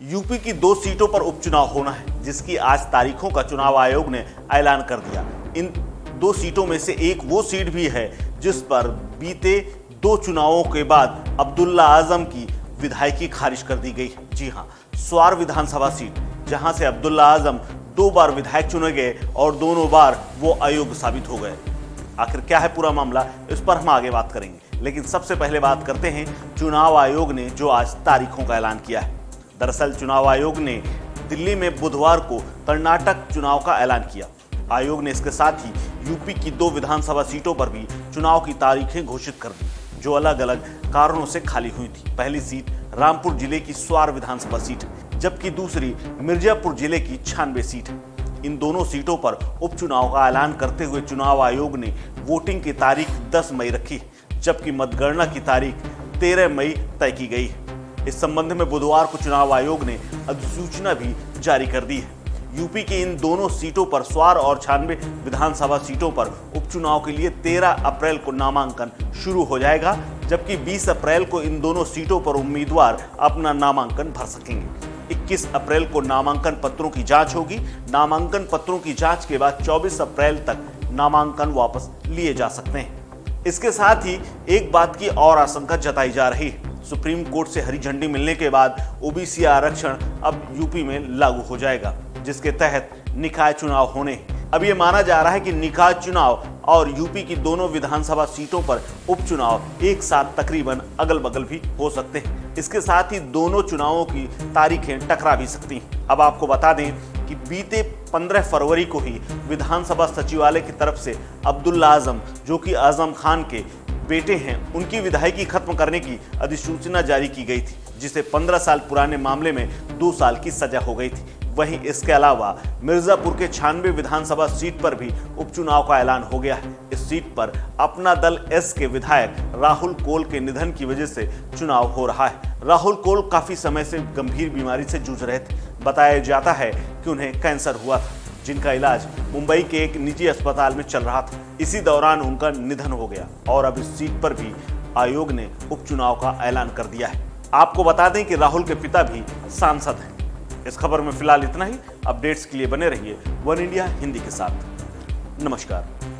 UP की 2 सीटों पर उपचुनाव होना है, जिसकी आज तारीखों का चुनाव आयोग ने ऐलान कर दिया। इन 2 सीटों में से एक वो सीट भी है जिस पर बीते 2 चुनावों के बाद अब्दुल्ला आजम की विधायकी खारिज कर दी गई। जी हां, स्वार विधानसभा सीट, जहां से अब्दुल्ला आजम 2 बार विधायक चुने गए और दोनों बार वो अयोग्य साबित हो गए। आखिर क्या है पूरा मामला, इस पर हम आगे बात करेंगे, लेकिन सबसे पहले बात करते हैं चुनाव आयोग ने जो आज तारीखों का ऐलान किया है। दरअसल चुनाव आयोग ने दिल्ली में बुधवार को कर्नाटक चुनाव का ऐलान किया। आयोग ने इसके साथ ही यूपी की 2 विधानसभा सीटों पर भी चुनाव की तारीखें घोषित कर दी, जो अलग अलग कारणों से खाली हुई थी। पहली सीट रामपुर जिले की स्वार विधानसभा सीट है, जबकि दूसरी मिर्जापुर जिले की 96 सीट है। इन दोनों सीटों पर उपचुनाव का ऐलान करते हुए चुनाव आयोग ने वोटिंग की तारीख 10 मई रखी, जबकि मतगणना की तारीख 13 मई तय की गई है। इस संबंध में बुधवार को चुनाव आयोग ने अधिसूचना भी जारी कर दी है। यूपी की इन दोनों सीटों पर स्वार और 96 विधानसभा सीटों पर उपचुनाव के लिए 13 अप्रैल को नामांकन शुरू हो जाएगा, जबकि 20 अप्रैल को इन दोनों सीटों पर उम्मीदवार अपना नामांकन भर सकेंगे। 21 अप्रैल को नामांकन पत्रों की जांच होगी। नामांकन पत्रों की जांच के बाद 24 अप्रैल तक नामांकन वापस लिए जा सकते हैं। इसके साथ ही एक बात की और आशंका जताई जा रही है। सुप्रीम कोर्ट से हरी झंडी मिलने के बाद ओबीसी आरक्षण अब यूपी में लागू हो जाएगा, जिसके तहत निकाय चुनाव होने। अब ये माना जा रहा है कि निकाय चुनाव और यूपी की दोनों विधानसभा सीटों पर उपचुनाव एक साथ तकरीबन अगल बगल भी हो सकते हैं। इसके साथ ही दोनों चुनावों की तारीखें टकरा भी सकती हैं। अब आपको बता दें कि बीते 15 फरवरी को ही विधानसभा सचिवालय की तरफ से अब्दुल्ला आजम, जो कि आजम खान के बेटे हैं, उनकी विधायकी खत्म करने की अधिसूचना जारी की गई थी, जिसे 15 साल पुराने मामले में 2 साल की सजा हो गई थी। वहीं इसके अलावा मिर्जापुर के 96 विधानसभा सीट पर भी उपचुनाव का ऐलान हो गया है। इस सीट पर अपना दल एस के विधायक राहुल कोल के निधन की वजह से चुनाव हो रहा है। राहुल कोल काफी समय से गंभीर बीमारी से जूझ रहे थे। बताया जाता है कि उन्हें कैंसर हुआ था, जिनका इलाज मुंबई के एक निजी अस्पताल में चल रहा था। इसी दौरान उनका निधन हो गया और अब इस सीट पर भी आयोग ने उपचुनाव का ऐलान कर दिया है। आपको बता दें कि राहुल के पिता भी सांसद हैं। इस खबर में फिलहाल इतना ही। अपडेट्स के लिए बने रहिए वन इंडिया हिंदी के साथ। नमस्कार।